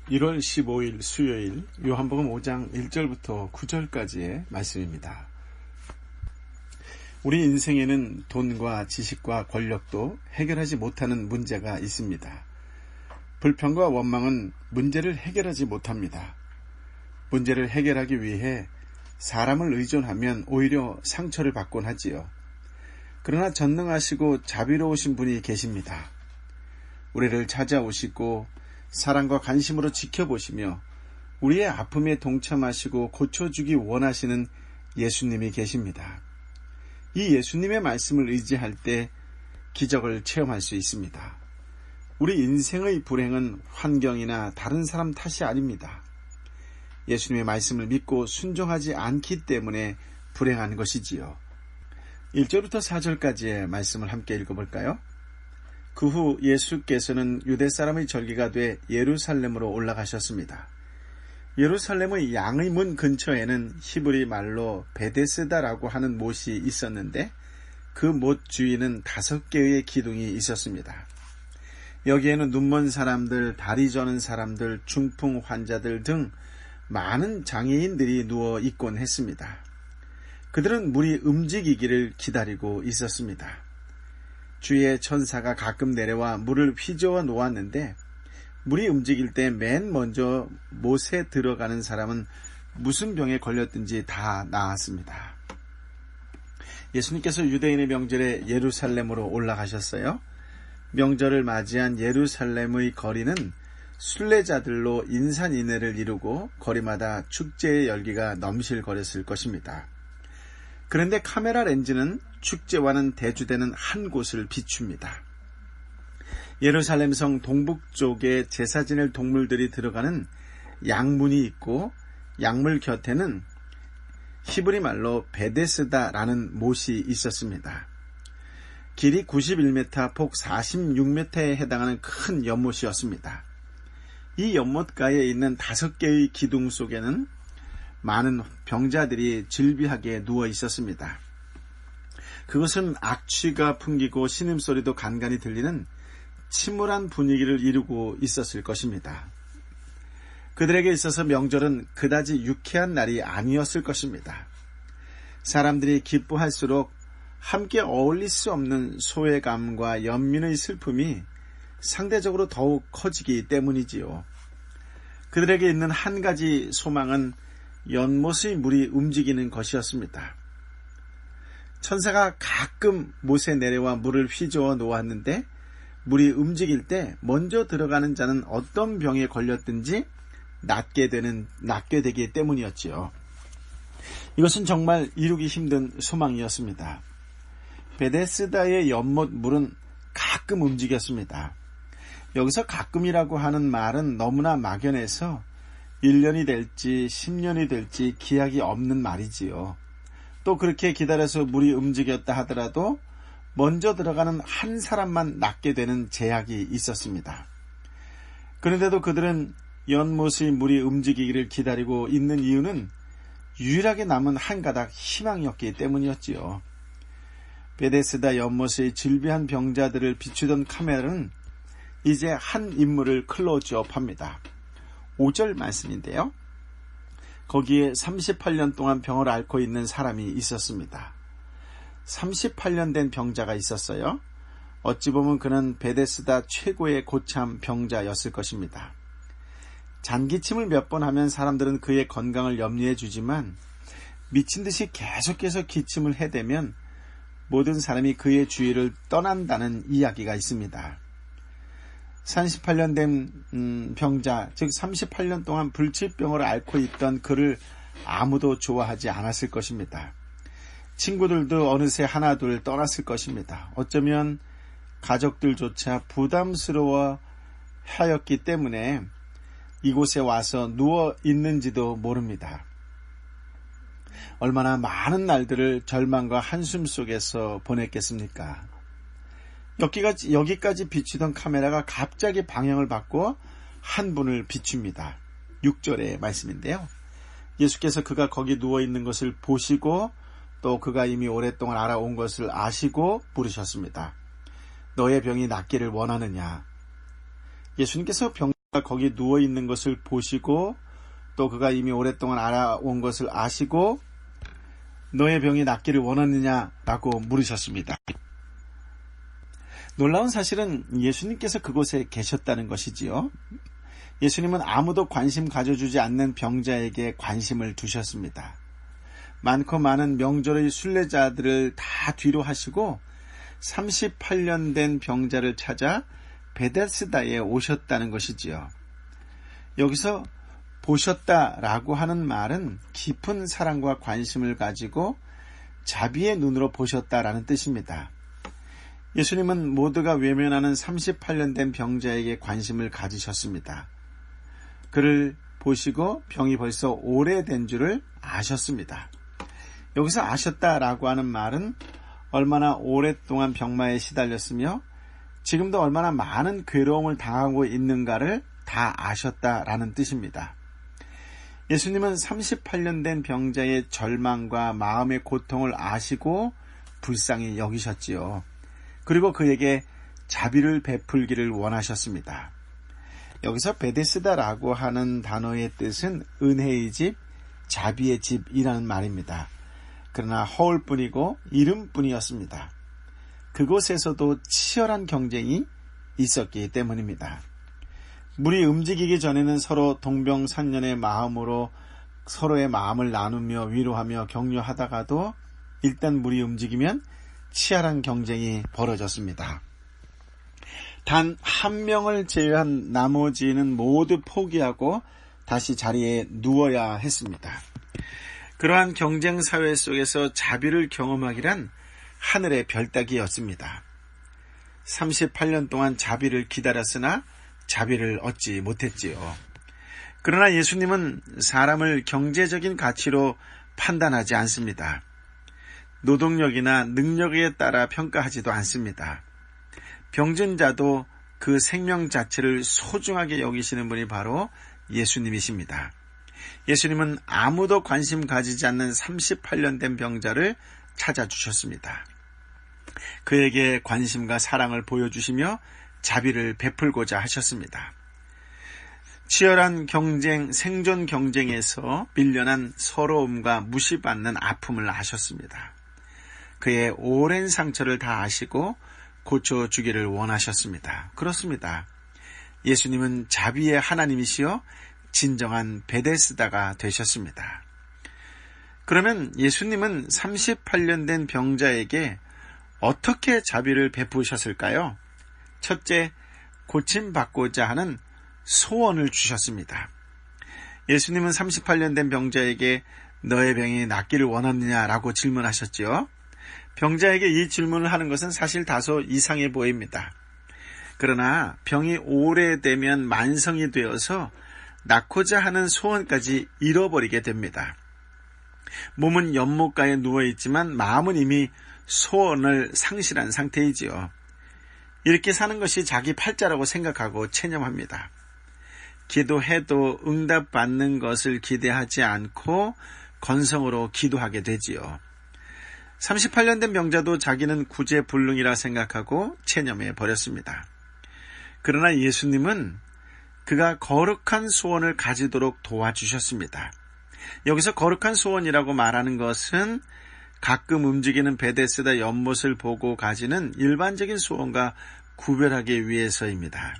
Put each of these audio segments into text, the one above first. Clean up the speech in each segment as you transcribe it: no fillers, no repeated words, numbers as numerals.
1월 15일 수요일 요한복음 5장 1절부터 9절까지의 말씀입니다. 우리 인생에는 돈과 지식과 권력도 해결하지 못하는 문제가 있습니다. 불평과 원망은 문제를 해결하지 못합니다. 문제를 해결하기 위해 사람을 의존하면 오히려 상처를 받곤 하지요. 그러나 전능하시고 자비로우신 분이 계십니다. 우리를 찾아오시고 사랑과 관심으로 지켜보시며 우리의 아픔에 동참하시고 고쳐주기 원하시는 예수님이 계십니다. 이 예수님의 말씀을 의지할 때 기적을 체험할 수 있습니다. 우리 인생의 불행은 환경이나 다른 사람 탓이 아닙니다. 예수님의 말씀을 믿고 순종하지 않기 때문에 불행한 것이지요. 1절부터 4절까지의 말씀을 함께 읽어볼까요? 그 후 예수께서는 유대 사람의 절기가 돼 예루살렘으로 올라가셨습니다. 예루살렘의 양의 문 근처에는 히브리 말로 베데스다라고 하는 못이 있었는데 그 못 주위는 5개의 기둥이 있었습니다. 여기에는 눈먼 사람들, 다리 저는 사람들, 중풍 환자들 등 많은 장애인들이 누워 있곤 했습니다. 그들은 물이 움직이기를 기다리고 있었습니다. 주의 천사가 가끔 내려와 물을 휘저어 놓았는데 물이 움직일 때 맨 먼저 못에 들어가는 사람은 무슨 병에 걸렸든지 다 나았습니다. 예수님께서 유대인의 명절에 예루살렘으로 올라가셨어요. 명절을 맞이한 예루살렘의 거리는 순례자들로 인산인해를 이루고 거리마다 축제의 열기가 넘실거렸을 것입니다. 그런데 카메라 렌즈는 축제와는 대조되는 한 곳을 비춥니다. 예루살렘 성 동북쪽에 제사 지낼 동물들이 들어가는 양문이 있고 양물 곁에는 히브리 말로 베데스다라는 못이 있었습니다. 길이 91m, 폭 46m에 해당하는 큰 연못이었습니다. 이 연못가에 있는 5개의 기둥 속에는 많은 병자들이 질비하게 누워 있었습니다. 그것은 악취가 풍기고 신음소리도 간간히 들리는 침울한 분위기를 이루고 있었을 것입니다. 그들에게 있어서 명절은 그다지 유쾌한 날이 아니었을 것입니다. 사람들이 기뻐할수록 함께 어울릴 수 없는 소외감과 연민의 슬픔이 상대적으로 더욱 커지기 때문이지요. 그들에게 있는 한 가지 소망은 연못의 물이 움직이는 것이었습니다. 천사가 가끔 못에 내려와 물을 휘저어 놓았는데 물이 움직일 때 먼저 들어가는 자는 어떤 병에 걸렸든지 낫게 되기 때문이었지요. 이것은 정말 이루기 힘든 소망이었습니다. 베데스다의 연못 물은 가끔 움직였습니다. 여기서 가끔이라고 하는 말은 너무나 막연해서 1년이 될지 10년이 될지 기약이 없는 말이지요. 또 그렇게 기다려서 물이 움직였다 하더라도 먼저 들어가는 한 사람만 낫게 되는 제약이 있었습니다. 그런데도 그들은 연못의 물이 움직이기를 기다리고 있는 이유는 유일하게 남은 한 가닥 희망이었기 때문이었지요. 베데스다 연못의 질비한 병자들을 비추던 카메라는 이제 한 인물을 클로즈업합니다. 5절 말씀인데요. 거기에 38년 동안 병을 앓고 있는 사람이 있었습니다. 38년 된 병자가 있었어요. 어찌 보면 그는 베데스다 최고의 고참 병자였을 것입니다. 잔기침을 몇 번 하면 사람들은 그의 건강을 염려해 주지만 미친 듯이 계속해서 기침을 해대면 모든 사람이 그의 주위를 떠난다는 이야기가 있습니다. 38년 된 병자, 즉 38년 동안 불치병을 앓고 있던 그를 아무도 좋아하지 않았을 것입니다. 친구들도 어느새 하나둘 떠났을 것입니다. 어쩌면 가족들조차 부담스러워 하였기 때문에 이곳에 와서 누워 있는지도 모릅니다. 얼마나 많은 날들을 절망과 한숨 속에서 보냈겠습니까? 여기까지 비추던 카메라가 갑자기 방향을 바꿔 한 분을 비춥니다. 6절의 말씀인데요. 예수께서 그가 거기 누워있는 것을 보시고 또 그가 이미 오랫동안 알아온 것을 아시고 부르셨습니다. 너의 병이 낫기를 원하느냐? 예수님께서 거기 누워 있는 것을 보시고 또 그가 이미 오랫동안 알아온 것을 아시고 너의 병이 낫기를 원하느냐라고 물으셨습니다. 놀라운 사실은 예수님께서 그곳에 계셨다는 것이지요. 예수님은 아무도 관심 가져주지 않는 병자에게 관심을 두셨습니다. 많고 많은 명절의 순례자들을 다 뒤로 하시고 38년 된 병자를 찾아 베데스다에 오셨다는 것이지요. 여기서 보셨다라고 하는 말은 깊은 사랑과 관심을 가지고 자비의 눈으로 보셨다라는 뜻입니다. 예수님은 모두가 외면하는 38년 된 병자에게 관심을 가지셨습니다. 그를 보시고 병이 벌써 오래된 줄을 아셨습니다. 여기서 아셨다라고 하는 말은 얼마나 오랫동안 병마에 시달렸으며 지금도 얼마나 많은 괴로움을 당하고 있는가를 다 아셨다라는 뜻입니다. 예수님은 38년 된 병자의 절망과 마음의 고통을 아시고 불쌍히 여기셨지요. 그리고 그에게 자비를 베풀기를 원하셨습니다. 여기서 베데스다라고 하는 단어의 뜻은 은혜의 집, 자비의 집이라는 말입니다. 그러나 허울뿐이고 이름뿐이었습니다. 그곳에서도 치열한 경쟁이 있었기 때문입니다. 물이 움직이기 전에는 서로 동병상련의 마음으로 서로의 마음을 나누며 위로하며 격려하다가도 일단 물이 움직이면 치열한 경쟁이 벌어졌습니다. 단 한 명을 제외한 나머지는 모두 포기하고 다시 자리에 누워야 했습니다. 그러한 경쟁 사회 속에서 자비를 경험하기란 하늘의 별따기였습니다. 38년 동안 자비를 기다렸으나 자비를 얻지 못했지요. 그러나 예수님은 사람을 경제적인 가치로 판단하지 않습니다. 노동력이나 능력에 따라 평가하지도 않습니다. 병든 자도 그 생명 자체를 소중하게 여기시는 분이 바로 예수님이십니다. 예수님은 아무도 관심 가지지 않는 38년 된 병자를 찾아주셨습니다. 그에게 관심과 사랑을 보여주시며 자비를 베풀고자 하셨습니다. 치열한 경쟁, 생존 경쟁에서 밀려난 서러움과 무시받는 아픔을 아셨습니다. 그의 오랜 상처를 다 아시고 고쳐주기를 원하셨습니다. 그렇습니다. 예수님은 자비의 하나님이시여 진정한 베데스다가 되셨습니다. 그러면 예수님은 38년 된 병자에게 어떻게 자비를 베푸셨을까요? 첫째, 고침받고자 하는 소원을 주셨습니다. 예수님은 38년 된 병자에게 너의 병이 낫기를 원하느냐라고 질문하셨지요. 병자에게 이 질문을 하는 것은 사실 다소 이상해 보입니다. 그러나 병이 오래되면 만성이 되어서 낳고자 하는 소원까지 잃어버리게 됩니다. 몸은 연못가에 누워있지만 마음은 이미 소원을 상실한 상태이지요. 이렇게 사는 것이 자기 팔자라고 생각하고 체념합니다. 기도해도 응답받는 것을 기대하지 않고 건성으로 기도하게 되지요. 38년 된 병자도 자기는 구제불능이라 생각하고 체념해 버렸습니다. 그러나 예수님은 그가 거룩한 소원을 가지도록 도와주셨습니다. 여기서 거룩한 소원이라고 말하는 것은 가끔 움직이는 베데스다 연못을 보고 가지는 일반적인 소원과 구별하기 위해서입니다.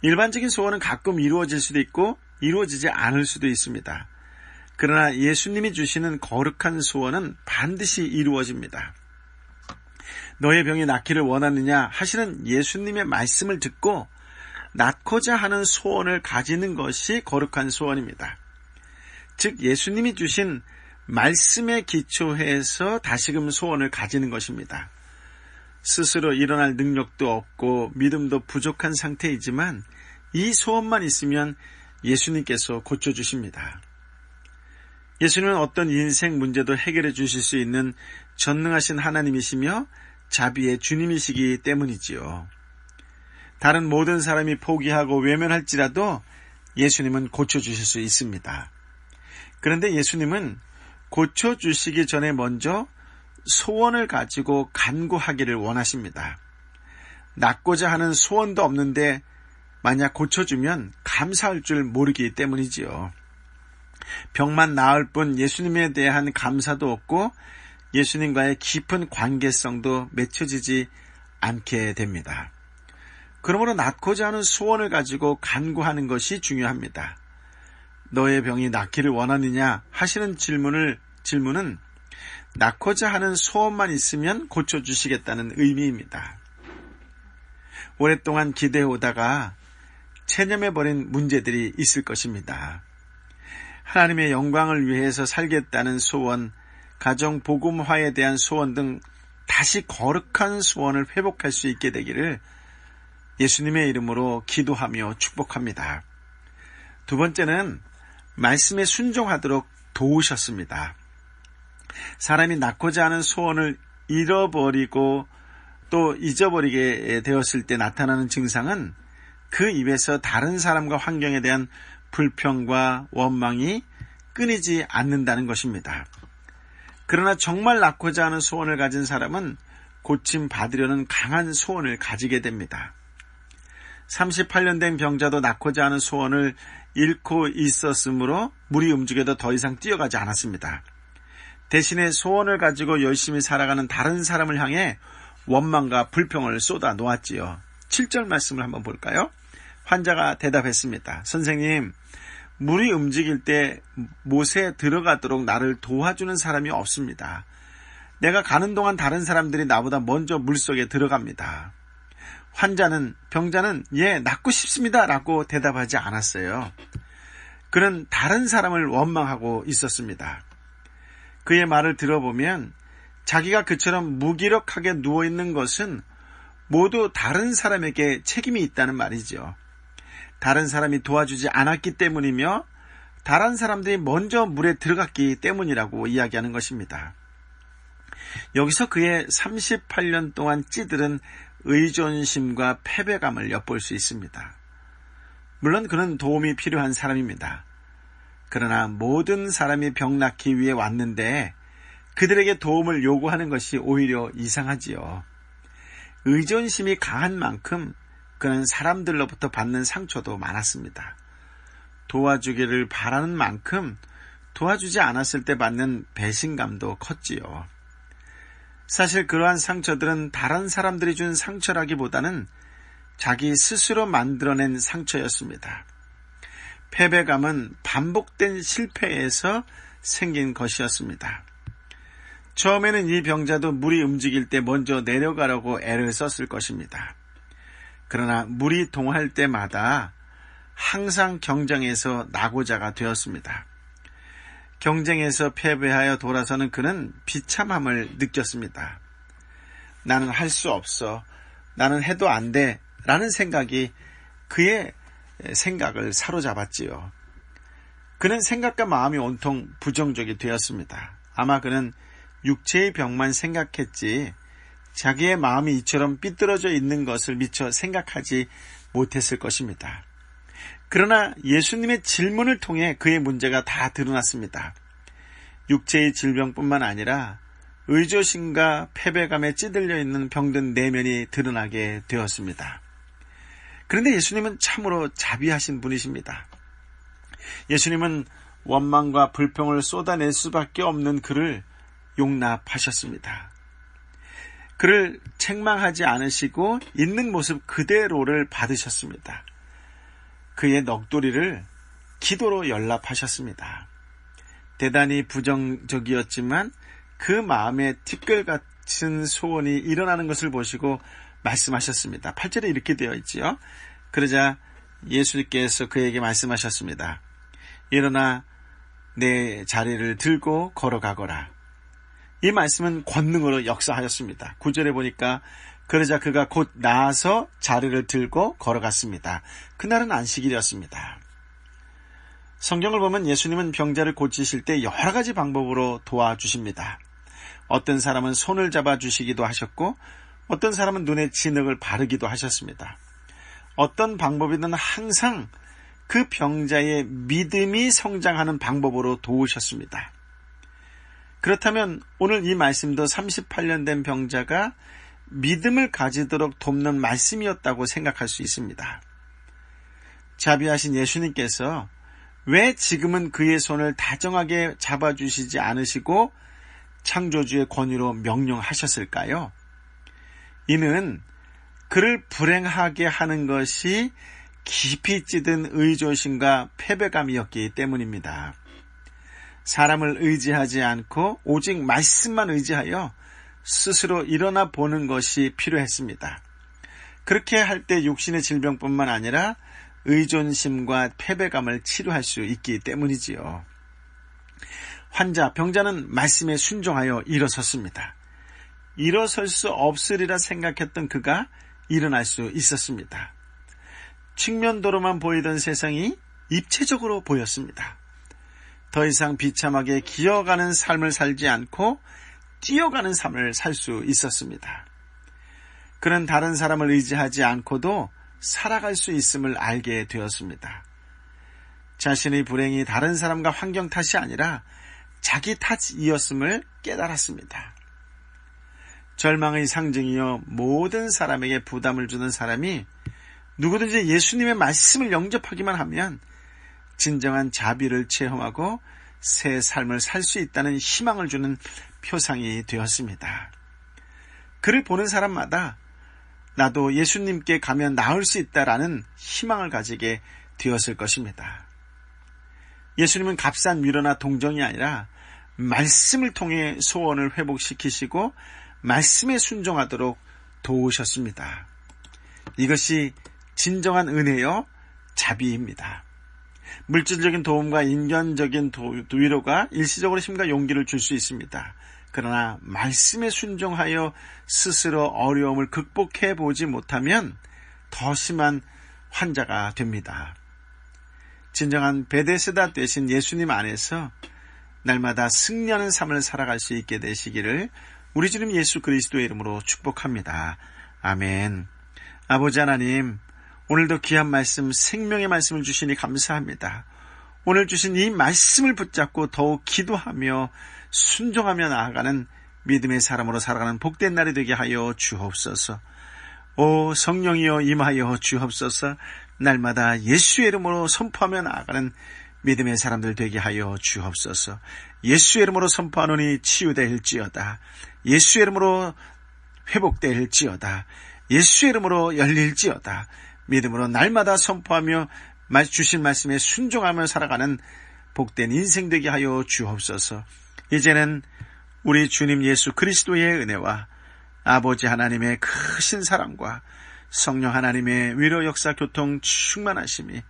일반적인 소원은 가끔 이루어질 수도 있고 이루어지지 않을 수도 있습니다. 그러나 예수님이 주시는 거룩한 소원은 반드시 이루어집니다. 너의 병이 낫기를 원하느냐 하시는 예수님의 말씀을 듣고 낫고자 하는 소원을 가지는 것이 거룩한 소원입니다. 즉 예수님이 주신 말씀에 기초해서 다시금 소원을 가지는 것입니다. 스스로 일어날 능력도 없고 믿음도 부족한 상태이지만 이 소원만 있으면 예수님께서 고쳐주십니다. 예수님은 어떤 인생 문제도 해결해 주실 수 있는 전능하신 하나님이시며 자비의 주님이시기 때문이지요. 다른 모든 사람이 포기하고 외면할지라도 예수님은 고쳐주실 수 있습니다. 그런데 예수님은 고쳐주시기 전에 먼저 소원을 가지고 간구하기를 원하십니다. 낳고자 하는 소원도 없는데 만약 고쳐주면 감사할 줄 모르기 때문이지요. 병만 나을 뿐 예수님에 대한 감사도 없고 예수님과의 깊은 관계성도 맺혀지지 않게 됩니다. 그러므로 낫고자 하는 소원을 가지고 간구하는 것이 중요합니다. 너의 병이 낫기를 원하느냐 하시는 질문은 낫고자 하는 소원만 있으면 고쳐주시겠다는 의미입니다. 오랫동안 기대해오다가 체념해버린 문제들이 있을 것입니다. 하나님의 영광을 위해서 살겠다는 소원, 가정 복음화에 대한 소원 등 다시 거룩한 소원을 회복할 수 있게 되기를 예수님의 이름으로 기도하며 축복합니다. 두 번째는 말씀에 순종하도록 도우셨습니다. 사람이 낳고자 하는 소원을 잃어버리고 또 잊어버리게 되었을 때 나타나는 증상은 그 입에서 다른 사람과 환경에 대한 불평과 원망이 끊이지 않는다는 것입니다. 그러나 정말 낳고자 하는 소원을 가진 사람은 고침받으려는 강한 소원을 가지게 됩니다. 38년 된 병자도 낳고자 하는 소원을 잃고 있었으므로 물이 움직여도 더 이상 뛰어가지 않았습니다. 대신에 소원을 가지고 열심히 살아가는 다른 사람을 향해 원망과 불평을 쏟아 놓았지요. 7절 말씀을 한번 볼까요? 환자가 대답했습니다. 선생님, 물이 움직일 때 못에 들어가도록 나를 도와주는 사람이 없습니다. 내가 가는 동안 다른 사람들이 나보다 먼저 물속에 들어갑니다. 병자는 예, 낫고 싶습니다 라고 대답하지 않았어요. 그는 다른 사람을 원망하고 있었습니다. 그의 말을 들어보면 자기가 그처럼 무기력하게 누워있는 것은 모두 다른 사람에게 책임이 있다는 말이죠. 다른 사람이 도와주지 않았기 때문이며 다른 사람들이 먼저 물에 들어갔기 때문이라고 이야기하는 것입니다. 여기서 그의 38년 동안 찌들은 의존심과 패배감을 엿볼 수 있습니다. 물론 그는 도움이 필요한 사람입니다. 그러나 모든 사람이 병 낫기 위해 왔는데 그들에게 도움을 요구하는 것이 오히려 이상하지요. 의존심이 강한 만큼 그는 사람들로부터 받는 상처도 많았습니다. 도와주기를 바라는 만큼 도와주지 않았을 때 받는 배신감도 컸지요. 사실 그러한 상처들은 다른 사람들이 준 상처라기보다는 자기 스스로 만들어낸 상처였습니다. 패배감은 반복된 실패에서 생긴 것이었습니다. 처음에는 이 병자도 물이 움직일 때 먼저 내려가려고 애를 썼을 것입니다. 그러나 물이 동할 때마다 항상 경쟁에서 낙오자가 되었습니다. 경쟁에서 패배하여 돌아서는 그는 비참함을 느꼈습니다. 나는 할 수 없어. 나는 해도 안 돼. 라는 생각이 그의 생각을 사로잡았지요. 그는 생각과 마음이 온통 부정적이 되었습니다. 아마 그는 육체의 병만 생각했지 자기의 마음이 이처럼 삐뚤어져 있는 것을 미처 생각하지 못했을 것입니다. 그러나 예수님의 질문을 통해 그의 문제가 다 드러났습니다. 육체의 질병뿐만 아니라 의조심과 패배감에 찌들려 있는 병든 내면이 드러나게 되었습니다. 그런데 예수님은 참으로 자비하신 분이십니다. 예수님은 원망과 불평을 쏟아낼 수밖에 없는 그를 용납하셨습니다. 그를 책망하지 않으시고 있는 모습 그대로를 받으셨습니다. 그의 넋두리를 기도로 연락하셨습니다. 대단히 부정적이었지만 그 마음에 티끌같은 소원이 일어나는 것을 보시고 말씀하셨습니다. 8절에 이렇게 되어 있지요. 그러자 예수님께서 그에게 말씀하셨습니다. 일어나 내 자리를 들고 걸어가거라. 이 말씀은 권능으로 역사하였습니다. 9절에 보니까 그러자 그가 곧 나아서 자리를 들고 걸어갔습니다. 그날은 안식일이었습니다. 성경을 보면 예수님은 병자를 고치실 때 여러 가지 방법으로 도와주십니다. 어떤 사람은 손을 잡아주시기도 하셨고 어떤 사람은 눈에 진흙을 바르기도 하셨습니다. 어떤 방법이든 항상 그 병자의 믿음이 성장하는 방법으로 도우셨습니다. 그렇다면 오늘 이 말씀도 38년 된 병자가 믿음을 가지도록 돕는 말씀이었다고 생각할 수 있습니다. 자비하신 예수님께서 왜 지금은 그의 손을 다정하게 잡아주시지 않으시고 창조주의 권위로 명령하셨을까요? 이는 그를 불행하게 하는 것이 깊이 찌든 의존심과 패배감이었기 때문입니다. 사람을 의지하지 않고 오직 말씀만 의지하여 스스로 일어나 보는 것이 필요했습니다. 그렇게 할 때 육신의 질병뿐만 아니라 의존심과 패배감을 치료할 수 있기 때문이지요. 병자는 말씀에 순종하여 일어섰습니다. 일어설 수 없으리라 생각했던 그가 일어날 수 있었습니다. 측면도로만 보이던 세상이 입체적으로 보였습니다. 더 이상 비참하게 기어가는 삶을 살지 않고 뛰어가는 삶을 살 수 있었습니다. 그는 다른 사람을 의지하지 않고도 살아갈 수 있음을 알게 되었습니다. 자신의 불행이 다른 사람과 환경 탓이 아니라 자기 탓이었음을 깨달았습니다. 절망의 상징이여 모든 사람에게 부담을 주는 사람이 누구든지 예수님의 말씀을 영접하기만 하면 진정한 자비를 체험하고 새 삶을 살 수 있다는 희망을 주는 표상이 되었습니다. 그를 보는 사람마다 나도 예수님께 가면 나을 수 있다라는 희망을 가지게 되었을 것입니다. 예수님은 값싼 위로나 동정이 아니라 말씀을 통해 소원을 회복시키시고 말씀에 순종하도록 도우셨습니다. 이것이 진정한 은혜요 자비입니다. 물질적인 도움과 인간적인 위로가 일시적으로 힘과 용기를 줄 수 있습니다. 그러나 말씀에 순종하여 스스로 어려움을 극복해 보지 못하면 더 심한 환자가 됩니다. 진정한 베데스다 되신 예수님 안에서 날마다 승리하는 삶을 살아갈 수 있게 되시기를 우리 주님 예수 그리스도의 이름으로 축복합니다. 아멘. 아버지 하나님, 오늘도 귀한 말씀, 생명의 말씀을 주시니 감사합니다. 오늘 주신 이 말씀을 붙잡고 더욱 기도하며 순종하며 나아가는 믿음의 사람으로 살아가는 복된 날이 되게 하여 주옵소서. 오 성령이여 임하여 주옵소서. 날마다 예수의 이름으로 선포하며 나아가는 믿음의 사람들 되게 하여 주옵소서. 예수의 이름으로 선포하노니 치유될지어다. 예수의 이름으로 회복될지어다. 예수의 이름으로 열릴지어다. 믿음으로 날마다 선포하며 주신 말씀에 순종하며 살아가는 복된 인생 되게 하여 주옵소서. 이제는 우리 주님 예수 그리스도의 은혜와 아버지 하나님의 크신 사랑과 성령 하나님의 위로 역사 교통 충만하심이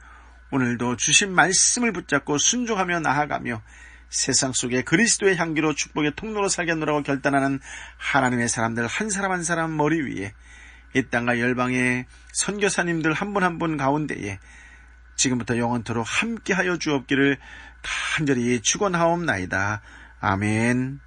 오늘도 주신 말씀을 붙잡고 순종하며 나아가며 세상 속에 그리스도의 향기로 축복의 통로로 살겠노라고 결단하는 하나님의 사람들 한 사람 한 사람 머리 위에 이 땅과 열방의 선교사님들 한 분 한 분 가운데에 지금부터 영원토록 함께하여 주옵기를 간절히 축원하옵나이다. 아멘.